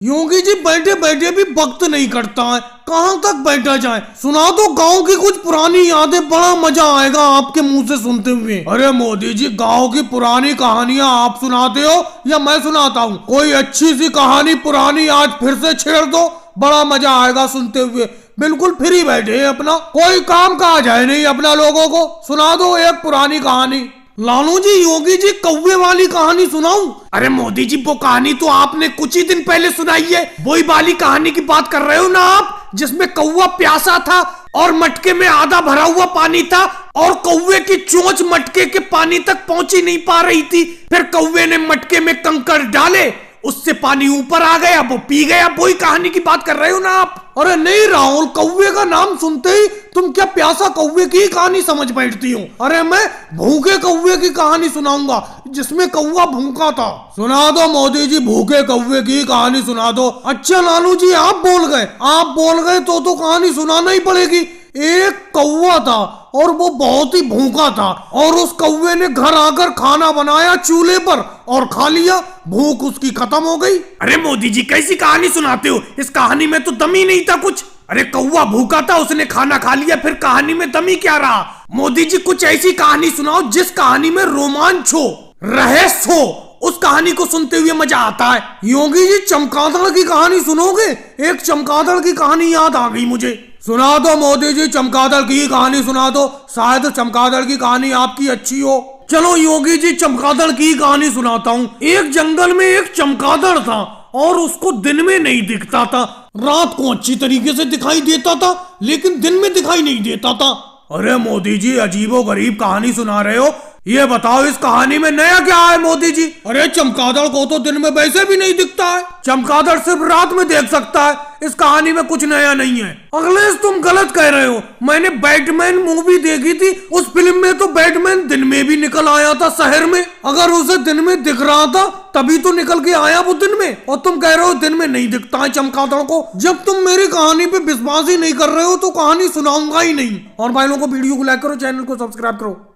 योगी जी बैठे बैठे भी वक्त नहीं कटता है, कहाँ तक बैठा जाए। सुना दो गांव की कुछ पुरानी यादें, बड़ा मजा आएगा आपके मुंह से सुनते हुए। अरे मोदी जी, गांव की पुरानी कहानियां आप सुनाते हो या मैं सुनाता हूँ? कोई अच्छी सी कहानी पुरानी आज फिर से छेड़ दो, बड़ा मजा आएगा सुनते हुए। बिल्कुल फ्री बैठे हैं अपना, कोई काम काज है नहीं अपना लोगों को। सुना दो एक पुरानी कहानी। लालू जी, योगी जी, कौवे वाली कहानी सुनाऊं? अरे मोदी जी, वो कहानी तो आपने कुछ ही दिन पहले सुनाई है। वही वाली कहानी की बात कर रहे हो ना आप, जिसमें कौवा प्यासा था और मटके में आधा भरा हुआ पानी था और कौवे की चोंच मटके के पानी तक पहुंची नहीं पा रही थी। फिर कौवे ने मटके में कंकड़ डाले, उससे पानी ऊपर आ गया, वो पी गया। वही कहानी की बात कर रहे हो ना आप? अरे नहीं राहुल, कौवे का नाम सुनते ही तुम क्या प्यासा कौवे की कहानी समझ बैठती हो? अरे मैं भूखे कौवे की कहानी सुनाऊंगा, जिसमें कौवा भूखा था। सुना दो मोदी जी, भूखे कौवे की कहानी सुना दो। अच्छा लालू जी, आप बोल गए तो कहानी सुनाना ही पड़ेगी। एक कौवा था और वो बहुत ही भूखा था और उस कौवे ने घर आकर खाना बनाया चूल्हे पर और खा लिया। भूख उसकी खत्म हो गई। अरे मोदी जी, कैसी कहानी सुनाते हो? इस कहानी में तो दम ही नहीं था कुछ। अरे कौवा भूखा था, उसने खाना खा लिया, फिर कहानी में दम ही क्या रहा? मोदी जी, कुछ ऐसी कहानी सुनाओ जिस कहानी में रोमांच हो, रहस्य हो। उस कहानी को सुनते हुए मजा आता है। योगी जी, चमगादड़ की कहानी सुनोगे? एक चमगादड़ की कहानी याद आ गई मुझे। सुना दो मोदी जी, चमगादड़ की कहानी सुना दो, शायद चमगादड़ की कहानी आपकी अच्छी हो। चलो योगी जी, चमगादड़ की कहानी सुनाता हूँ। एक जंगल में एक चमगादड़ था और उसको दिन में नहीं दिखता था। रात को अच्छी तरीके से दिखाई देता था, लेकिन दिन में दिखाई नहीं देता था। अरे मोदी जी, अजीबो गरीब कहानी सुना रहे हो। ये बताओ, इस कहानी में नया क्या है मोदी जी? अरे चमगादड़ को तो दिन में वैसे भी नहीं दिखता है, चमगादड़ सिर्फ रात में देख सकता है। इस कहानी में कुछ नया नहीं है। अखिलेश, तुम गलत कह रहे हो। मैंने बैटमैन मूवी देखी थी, उस फिल्म में तो बैटमैन दिन में भी निकल आया था शहर में। अगर उसे दिन में दिख रहा था तभी तो निकल के आया वो दिन में, और तुम कह रहे हो दिन में नहीं दिखता है चमगादड़ को। जब तुम मेरी कहानी पे विश्वास ही नहीं कर रहे हो तो कहानी सुनाऊंगा ही नहीं। और भाई लोगों को वीडियो को लाइक करो, चैनल को सब्सक्राइब करो।